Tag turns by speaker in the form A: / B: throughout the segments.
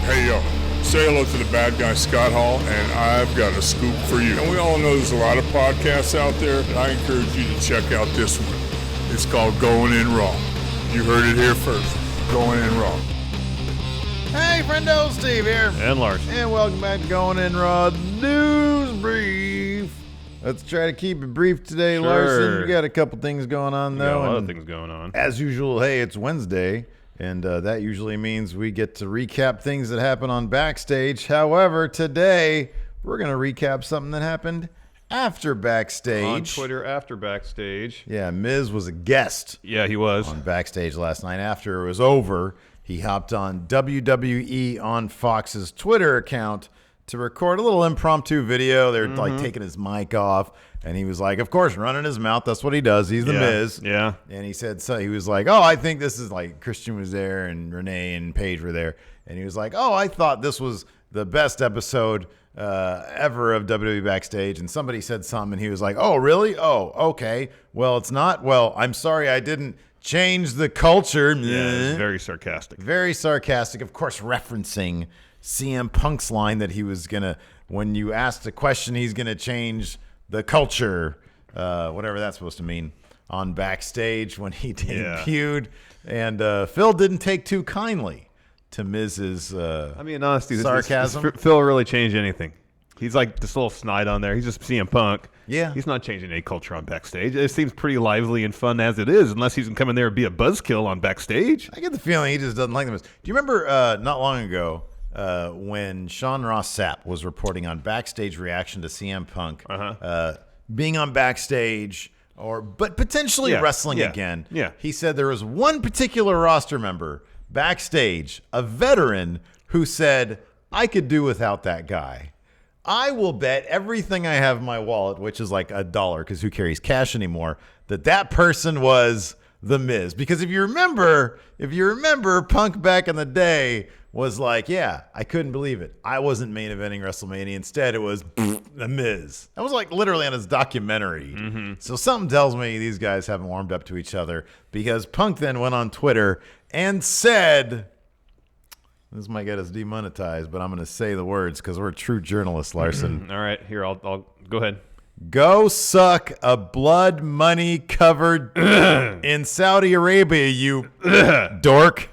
A: Hey, yo, say hello to the bad guy, Scott Hall, and I've got a scoop for you. And we all know there's a lot of podcasts out there, but I encourage you to check out this one. It's called Going In Raw. You heard it here first. Going In Raw.
B: Hey, friendo, Steve here.
C: And Larson.
B: And welcome back to Going In Raw News Brief. Let's try to keep it brief today,
C: Sure.
B: Larson. We got a couple things going on, though.
C: Got a lot of things going on.
B: As usual, hey, it's Wednesday, and that usually means we get to recap things that happen on Backstage. However, today, we're going to recap something that happened after Backstage.
C: On Twitter after Backstage.
B: Yeah, Miz was a guest.
C: Yeah, he was.
B: On Backstage last night. After it was over, he hopped on WWE on Fox's Twitter account to record a little impromptu video. They're like taking his mic off, and he was like, of course, running his mouth. That's what he does. He's the Miz.
C: Yeah.
B: And he said, so he was like, oh, I think this is like Christian was there and Renee and Paige were there. And he was like, oh, I thought this was the best episode ever of WWE Backstage. And somebody said something, and he was like, oh, really? Oh, okay. Well, it's not. Well, I'm sorry I didn't change the culture.
C: Yeah, it's very sarcastic.
B: Very sarcastic, of course, referencing CM Punk's line that he was going to, when you asked a question, he's going to change the culture, whatever that's supposed to mean, on Backstage when he debuted. And Phil didn't take too kindly to Miz's
C: honestly,
B: sarcasm.
C: This Phil really changed anything. He's like this little snide on there. He's just CM Punk.
B: Yeah.
C: He's not changing any culture on Backstage. It seems pretty lively and fun as it is, unless he's going to come in there and be a buzzkill on Backstage.
B: I get the feeling he just doesn't like them. Do you remember not long ago when Shawn Ross Sapp was reporting on Backstage reaction to CM Punk being on Backstage but potentially wrestling again?
C: Yeah.
B: He said there was one particular roster member backstage, a veteran, who said, I could do without that guy. I will bet everything I have in my wallet, which is like $1, because who carries cash anymore, that person was The Miz. Because if you remember, Punk back in the day was like, yeah, I couldn't believe it. I wasn't main eventing WrestleMania. Instead, it was The Miz. That was like literally on his documentary. Mm-hmm. So something tells me these guys haven't warmed up to each other, because Punk then went on Twitter and said, this might get us demonetized, but I'm going to say the words because we're true journalists, Larson.
C: All right, here, I'll go ahead.
B: Go suck a blood money covered in Saudi Arabia, you dork.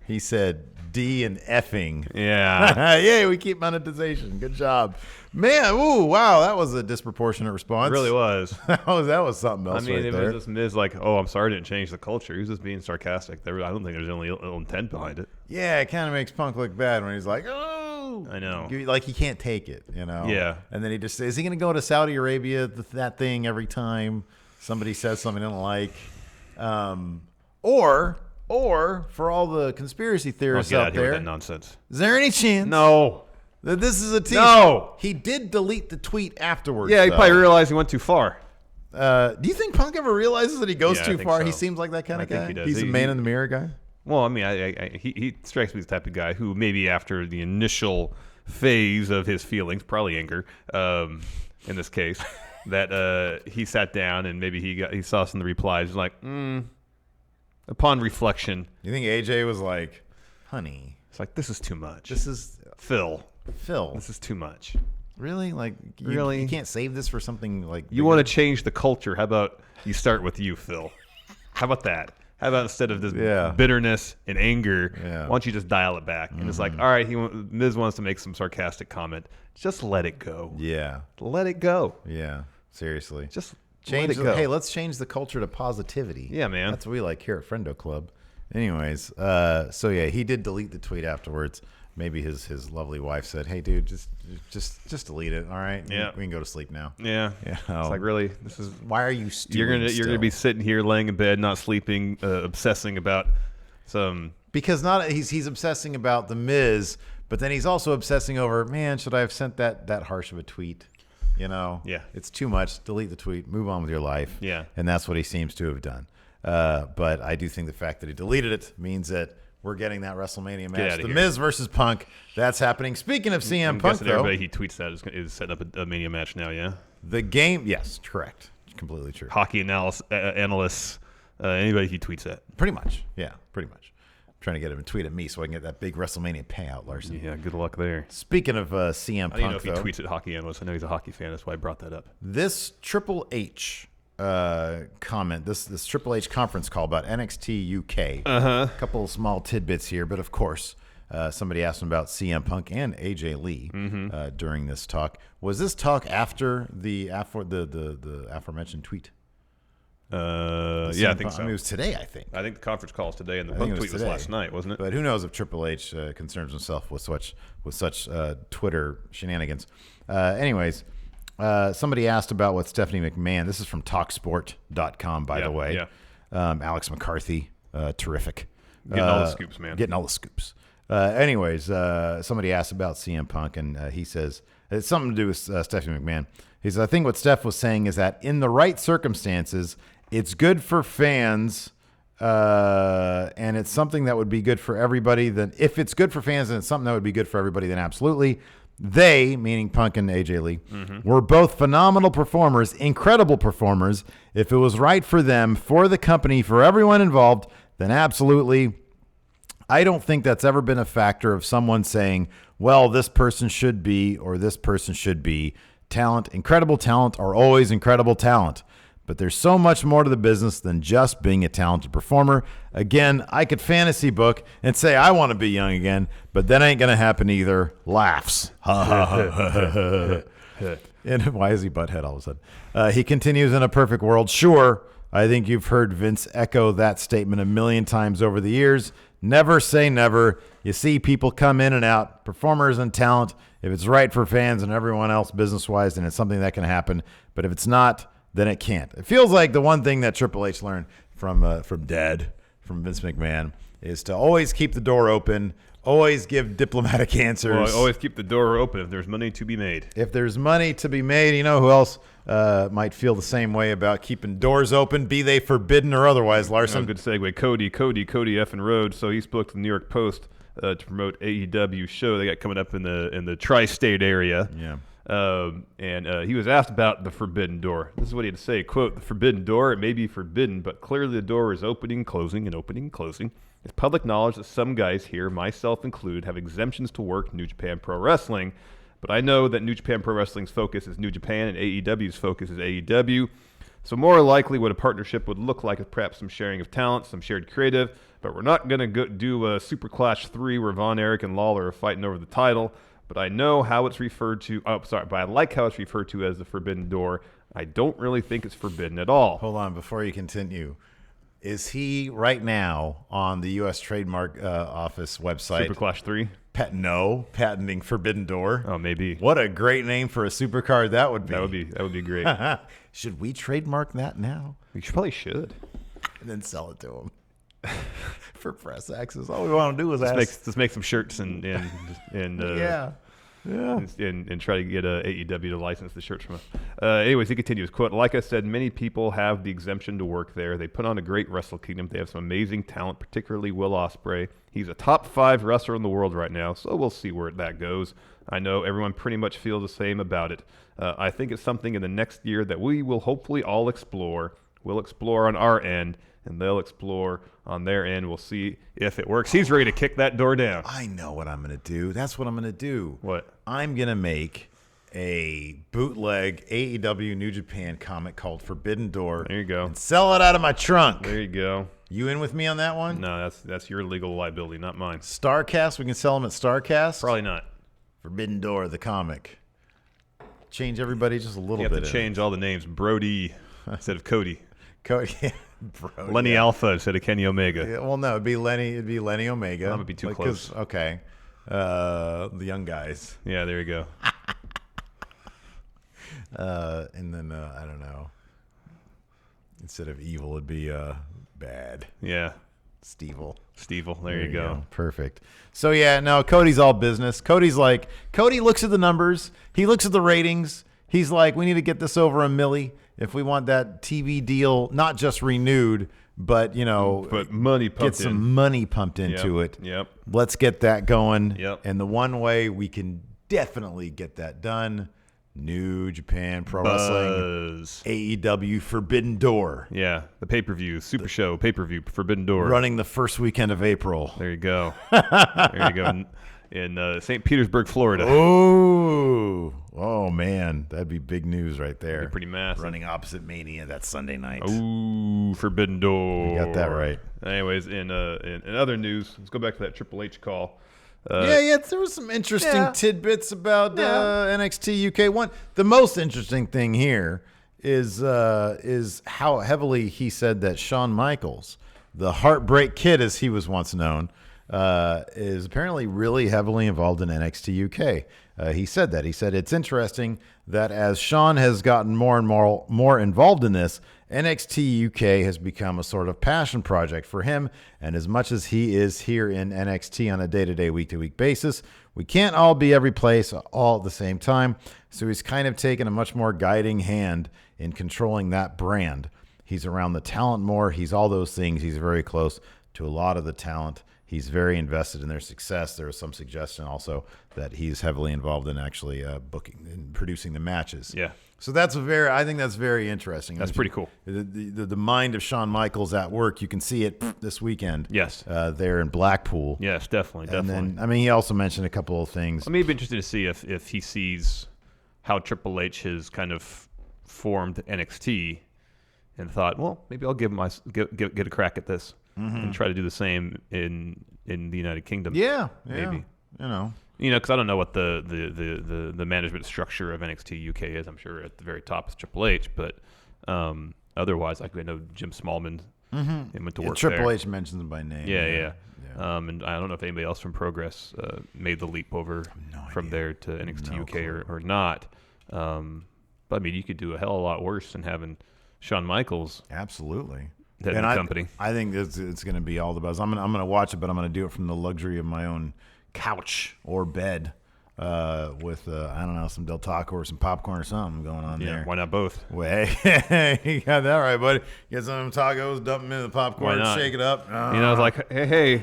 B: He said D and effing.
C: Yeah.
B: Yay, we keep monetization. Good job. Man, ooh, wow, that was a disproportionate response.
C: It really was.
B: that was something else right
C: it
B: there.
C: was just Miz like, oh, I'm sorry I didn't change the culture. He was just being sarcastic. I don't think there's any ill intent behind it.
B: Yeah, it kind of makes Punk look bad when he's like, oh.
C: I know.
B: Like he can't take it, you know?
C: Yeah.
B: And then he just, is he going to go to Saudi Arabia, that thing, every time somebody says something he doesn't like? Or for all the conspiracy theorists
C: Get
B: out
C: out here
B: there,
C: with that nonsense.
B: is there any chance
C: No.
B: that this is a tease?
C: No.
B: He did delete the tweet afterwards.
C: Yeah, he
B: though.
C: probably realized he went too far.
B: Do you think Punk ever realizes that he goes
C: Yeah, I
B: too
C: think
B: far?
C: so.
B: He seems like that kind of
C: I think
B: guy.
C: he does.
B: He's a man in the mirror guy.
C: Well, I mean, he strikes me as the type of guy who maybe after the initial phase of his feelings, probably anger, in this case, that he sat down and maybe he saw some of the replies like, upon reflection.
B: You think AJ was like, honey,
C: It's like, this is too much.
B: this is
C: Phil.
B: Phil.
C: This is too much.
B: Really? Like,
C: Really?
B: You can't save this for something like
C: You want to change the culture. How about you start with you, Phil? How about that? How about instead of this bitterness and anger, why don't you just dial it back? And it's like, all right, Miz wants to make some sarcastic comment. Just let it go.
B: Yeah.
C: Let it go.
B: Yeah. Seriously.
C: Just
B: Change
C: let it go.
B: Hey, let's change the culture to positivity.
C: Yeah, man.
B: That's what we like here at Friendo Club. Anyways, so yeah, he did delete the tweet afterwards. Maybe his lovely wife said, "Hey, dude, just delete it. All right,
C: Yeah,
B: we can go to sleep now."
C: Yeah,
B: yeah.
C: It's like, really, this is
B: why are you?
C: You're gonna be sitting here, laying in bed, not sleeping, obsessing about some.
B: Because he's obsessing about the Miz, but then he's also obsessing over, man, should I have sent that harsh of a tweet? You know,
C: Yeah,
B: it's too much. Delete the tweet. Move on with your life.
C: Yeah,
B: and that's what he seems to have done. But I do think the fact that he deleted it means that we're getting that WrestleMania match. The Miz versus Punk. That's happening. Speaking of CM Punk, though.
C: Everybody he tweets that is setting up a Mania match now, yeah?
B: The game, yes, correct. Completely true.
C: Hockey analysts, anybody he tweets at.
B: Pretty much. Yeah, pretty much. trying to get him to tweet at me so I can get that big WrestleMania payout, Larson.
C: Yeah, good luck there.
B: Speaking of CM Punk,
C: I don't know if he tweets at Hockey Analyst. I know he's a hockey fan. That's why I brought that up.
B: This Triple H comment, this Triple H conference call about NXT UK. A couple of small tidbits here, but of course, somebody asked him about CM Punk and AJ Lee during this talk. Was this talk after the aforementioned tweet?
C: Yeah, I think so.
B: I mean, it was today, I think.
C: I think the conference call is today, and the Punk tweet was last night, wasn't it?
B: But who knows if Triple H concerns himself with such Twitter shenanigans. Anyways, somebody asked about what Stephanie McMahon. This is from TalkSport.com, by the way.
C: Yeah.
B: Alex McCarthy, terrific.
C: Getting all the scoops, man.
B: Getting all the scoops. Anyways, somebody asked about CM Punk, and he says it's something to do with Stephanie McMahon. He says, I think what Steph was saying is that in the right circumstances, it's good for fans, and it's something that would be good for everybody. Then, if it's good for fans and it's something that would be good for everybody, then absolutely. They, meaning Punk and AJ Lee, were both phenomenal performers, incredible performers. If it was right for them, for the company, for everyone involved, then absolutely. I don't think that's ever been a factor of someone saying, well, this person should be or this person should be. Talent, incredible talent are always incredible talent. But there's so much more to the business than just being a talented performer. Again, I could fantasy book and say I want to be young again, but that ain't going to happen either. Laughs. And why is he butthead all of a sudden? He continues, in a perfect world, sure, I think you've heard Vince echo that statement a million times over the years. Never say never. You see people come in and out, performers and talent. If it's right for fans and everyone else business-wise, then it's something that can happen. But if it's not, then it can't. It feels like the one thing that Triple H learned from Vince McMahon, is to always keep the door open, always give diplomatic answers.
C: Well, always keep the door open if there's money to be made.
B: If there's money to be made, you know who else might feel the same way about keeping doors open, be they forbidden or otherwise, Larson?
C: Oh, good segue. Cody F. and Rhodes. So he spoke to the New York Post to promote AEW show they got coming up in the tri-state area.
B: Yeah.
C: And he was asked about the forbidden door. This is what he had to say, quote, the forbidden door, it may be forbidden, but clearly the door is opening, closing, and opening, closing. It's public knowledge that some guys here, myself included, have exemptions to work New Japan Pro Wrestling, but I know that New Japan Pro Wrestling's focus is New Japan and AEW's focus is AEW. So more likely what a partnership would look like is perhaps some sharing of talent, some shared creative, but we're not going to do a Super Clash 3 where Von Erich and Lawler are fighting over the title. But I know how it's referred to. But I like how it's referred to as the Forbidden Door. I don't really think it's forbidden at all.
B: Hold on, before you continue, is he right now on the U.S. Trademark Office website?
C: Super Clash 3?
B: Patenting Forbidden Door.
C: Oh, maybe.
B: What a great name for a supercard that would be.
C: That would be great.
B: Should we trademark that now?
C: We probably should.
B: And then sell it to him. For press access. All we want to do is
C: let's make some shirts and
B: yeah.
C: And try to get AEW to license the shirts from us. Anyways, he continues, quote, like I said, many people have the exemption to work there. They put on a great Wrestle Kingdom. They have some amazing talent, particularly Will Ospreay. He's a top 5 wrestler in the world right now, so we'll see where that goes. I know everyone pretty much feels the same about it. I think it's something in the next year that we will hopefully all explore. We'll explore on our end, and they'll explore on their end. We'll see if it works. He's ready to kick that door down.
B: I know what I'm going to do. That's what I'm going to do.
C: What?
B: I'm going to make a bootleg AEW New Japan comic called Forbidden Door.
C: There you go.
B: And sell it out of my trunk.
C: There you go.
B: You in with me on that one?
C: No, that's your legal liability, not mine.
B: Starcast, we can sell them at Starcast?
C: Probably not.
B: Forbidden Door, the comic. Change everybody just a little bit.
C: You have to change all the names. Brody instead of Cody.
B: Cody, Brody.
C: Lenny Alpha instead of Kenny Omega.
B: Yeah, well, no, it'd be Lenny Omega.
C: That would be too close.
B: Okay. The young guys.
C: Yeah, there you go.
B: And then, I don't know. Instead of evil, it'd be bad.
C: Yeah.
B: Stevel.
C: There you go.
B: Perfect. So, yeah, no, Cody's all business. Cody looks at the numbers. He looks at the ratings. He's like, we need to get this over a milli if we want that TV deal not just renewed, but,
C: money pumped
B: get some money pumped into it.
C: Yep.
B: Let's get that going.
C: Yep.
B: And the one way we can definitely get that done New Japan Pro Wrestling, AEW Forbidden Door.
C: Yeah, the pay-per-view, Super Show, pay-per-view, Forbidden Door.
B: Running the first weekend of April.
C: There you go. There you go. In St. Petersburg, Florida.
B: Oh, man. That'd be big news right there.
C: That'd be pretty massive.
B: Running opposite Mania that Sunday night.
C: Ooh, Forbidden Door.
B: You got that right.
C: Anyways, in other news, let's go back to that Triple H call.
B: There was some interesting tidbits about NXT UK. The most interesting thing here is how heavily he said that Shawn Michaels, the Heartbreak Kid as he was once known, is apparently really heavily involved in NXT UK. He said that. He said it's interesting that as Shawn has gotten more and more involved in this, NXT UK has become a sort of passion project for him. And as much as he is here in NXT on a day-to-day, week-to-week basis, we can't all be every place all at the same time. So he's kind of taken a much more guiding hand in controlling that brand. He's around the talent more. He's all those things. He's very close to a lot of the talent. He's very invested in their success. There was some suggestion also that he's heavily involved in actually booking and producing the matches.
C: Yeah.
B: So I think that's very interesting.
C: That's pretty cool.
B: The mind of Shawn Michaels at work, you can see it this weekend.
C: Yes.
B: There in Blackpool.
C: Yes, definitely.
B: And then, he also mentioned a couple of things.
C: I mean, it'd be interesting to see if he sees how Triple H has kind of formed NXT and thought, well, maybe I'll get a crack at this and try to do the same in the United Kingdom.
B: Yeah,
C: maybe.
B: Because
C: I don't know what the management structure of NXT UK is. I'm sure at the very top is Triple H, but otherwise, I know Jim Smallman went to work there.
B: Triple H mentions him by name.
C: Yeah. And I don't know if anybody else from Progress made the leap over from there to NXT UK or not. But I mean, you could do a hell of a lot worse than having Shawn Michaels.
B: Absolutely.
C: Head of the company.
B: I think it's going to be all the buzz. I'm going to watch it, but I'm going to do it from the luxury of my own couch or bed with I don't know, some Del Taco or some popcorn or something going on there.
C: Why not both?
B: Well, hey, you got that right, buddy. Get some of them tacos, dump them in the popcorn, shake it up.
C: It's like, hey,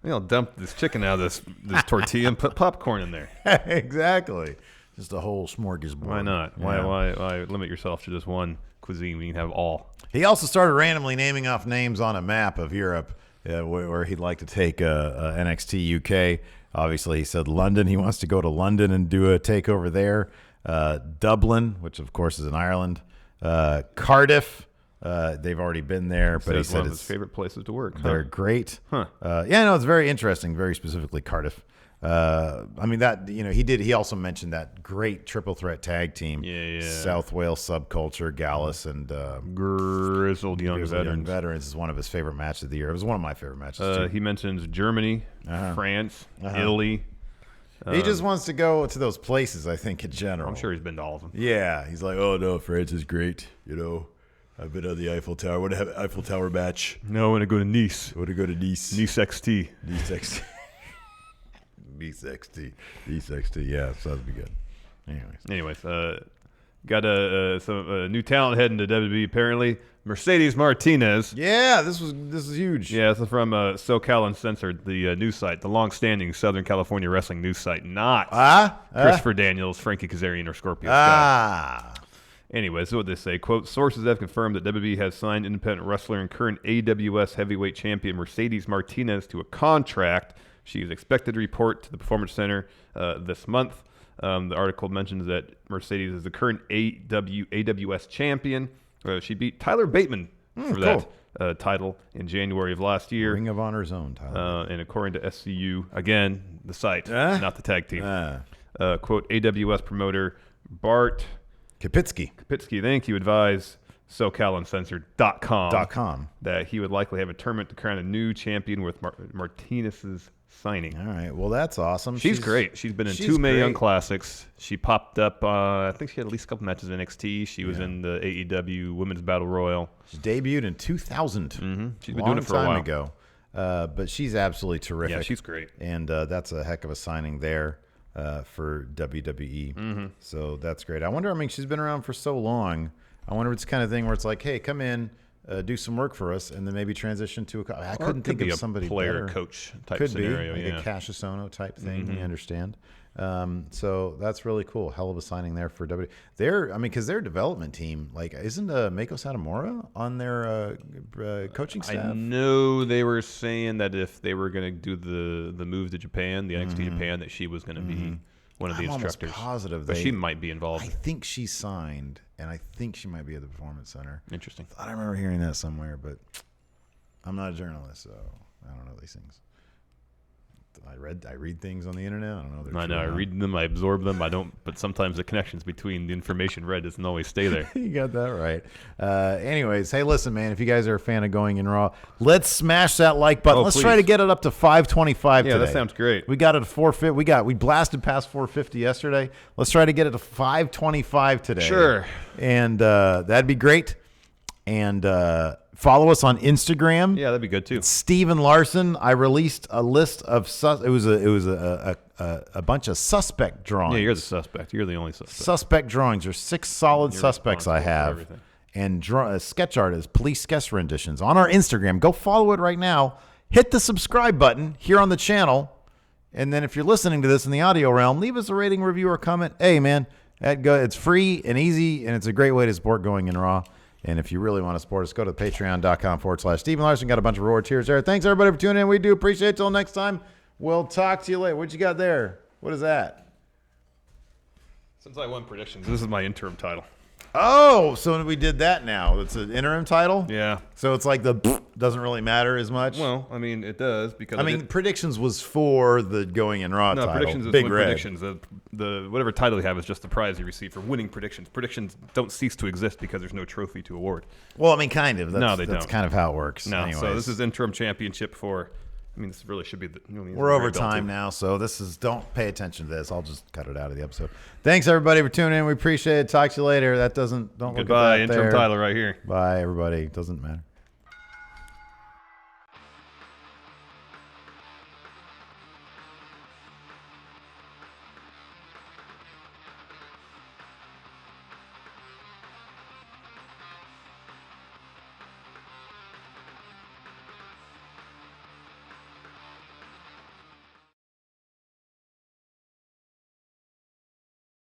C: I'll dump this chicken out of this tortilla and put popcorn in there.
B: Exactly. Just a whole smorgasbord.
C: Why not?
B: Yeah.
C: Why limit yourself to just one cuisine when you can have all?
B: He also started randomly naming off names on a map of Europe where he'd like to take NXT UK. Obviously, he said London. He wants to go to London and do a takeover there. Dublin, which of course is in Ireland. Cardiff. They've already been there, but he said
C: one of
B: it's
C: his favorite places to work.
B: They're great.
C: Huh.
B: It's very interesting. Very specifically Cardiff. He also mentioned that great triple threat tag team.
C: Yeah.
B: South Wales Subculture, Gallus, and
C: Grizzled Young Veterans.
B: Veterans is one of his favorite matches of the year. It was one of my favorite matches too.
C: He mentions Germany, France, Italy.
B: He just wants to go to those places, I think, in general.
C: I'm sure he's been to all of them.
B: Yeah. He's like, oh, no, France is great. I've been on the Eiffel Tower. I want to have an Eiffel Tower match.
C: No, I want to go to Nice.
B: I want to go to Nice.
C: Nice XT.
B: Nice XT. Nice XT. Yeah, so that'd be good.
C: Anyways, got some new talent heading to WWE apparently. Mercedes Martinez.
B: Yeah, this is huge.
C: Yeah, this is from SoCal Uncensored, the news site, the long-standing Southern California wrestling news site, not Christopher Daniels, Frankie Kazarian, or Scorpio Sky. Anyways, what they say, quote, sources have confirmed that WWE has signed independent wrestler and current AWS heavyweight champion Mercedes Martinez to a contract. She is expected to report to the Performance Center this month. The article mentions that Mercedes is the current AWS champion. She beat Tyler Bateman for that title in January of last year.
B: Ring of Honor's own Tyler.
C: And according to SCU, again, the site, not the tag team. Quote, AWS promoter Bart
B: Kapitsky,
C: thank you, advised SoCalUncensored.com that he would likely have a tournament to crown a new champion with Martinez's signing.
B: All right. Well, that's awesome.
C: She's great. She's been in two Mae Young Classics. She popped up, I think she had at least a couple matches in NXT. She was in the AEW Women's Battle Royal.
B: She debuted in 2000.
C: Mm-hmm. She's been doing it for a while.
B: Long time ago. But she's absolutely terrific.
C: Yeah, she's great.
B: And that's a heck of a signing there for WWE. Mm-hmm. So that's great. I wonder, she's been around for so long. I wonder if it's the kind of thing where it's like, hey, come in, do some work for us, and then maybe transition to I couldn't think of somebody
C: player
B: better.
C: coach type
B: could
C: scenario.
B: Be like a Cash Osono type thing. You understand? So that's really cool. Hell of a signing there for W. Because their development team, like, isn't Mako Satomura on their coaching staff?
C: I know they were saying that if they were going to do the move to Japan, the NXT Japan, that she was going to be one of the instructors.
B: I'm positive,
C: but she might be involved.
B: I think she signed, and I think she might be at the Performance Center.
C: Interesting.
B: I thought I remember hearing that somewhere, but I'm not a journalist, so I don't know these things. I read things on the internet. I don't know.
C: I read them. I absorb them. I don't. But sometimes the connections between the information read doesn't always stay there.
B: You got that right. Anyways, hey, listen, man. If you guys are a fan of Going In Raw, let's smash that like button. Let's try to get it up to 525 today.
C: Yeah, that sounds great.
B: We got it at 450. We blasted past 450 yesterday. Let's try to get it to 525 today.
C: Sure.
B: And that'd be great. And follow us on Instagram.
C: Yeah, that'd be good too.
B: It's Steven Larson. I released a list of it was a bunch of suspect drawings.
C: Yeah, you're the suspect. You're the only suspect.
B: Suspect drawings. There's 6 solid suspects I have. And sketch artists, police sketch renditions on our Instagram. Go follow it right now. Hit the subscribe button here on the channel. And then if you're listening to this in the audio realm, leave us a rating, review, or comment. Hey, man, it's free and easy, and it's a great way to support Going In Raw. And if you really want to support us, go to patreon.com/Steven Larson. Got a bunch of reward tiers there. Thanks, everybody, for tuning in. We do appreciate it. Till next time, we'll talk to you later. What you got there? What is that?
C: Since I won predictions, this is my interim title.
B: Oh, so we did that now. It's an interim title?
C: Yeah.
B: So it's like the doesn't really matter as much?
C: Well, I mean, it does because
B: predictions was for the Going In Raw title.
C: Predictions is
B: Big
C: win
B: Red.
C: predictions. The whatever title you have is just the prize you receive for winning predictions. Predictions don't cease to exist because there's no trophy to award.
B: Well, I mean, kind of.
C: That's
B: That's kind of how it works.
C: No,
B: Anyways.
C: so this is interim championship for. I mean, this really should be
B: we're over time now, so don't pay attention to this. I'll just cut it out of the episode. Thanks, everybody, for tuning in. We appreciate it. Talk to you later. Don't
C: Goodbye,
B: look at that
C: interim
B: there.
C: title right here.
B: Bye, everybody. Doesn't matter.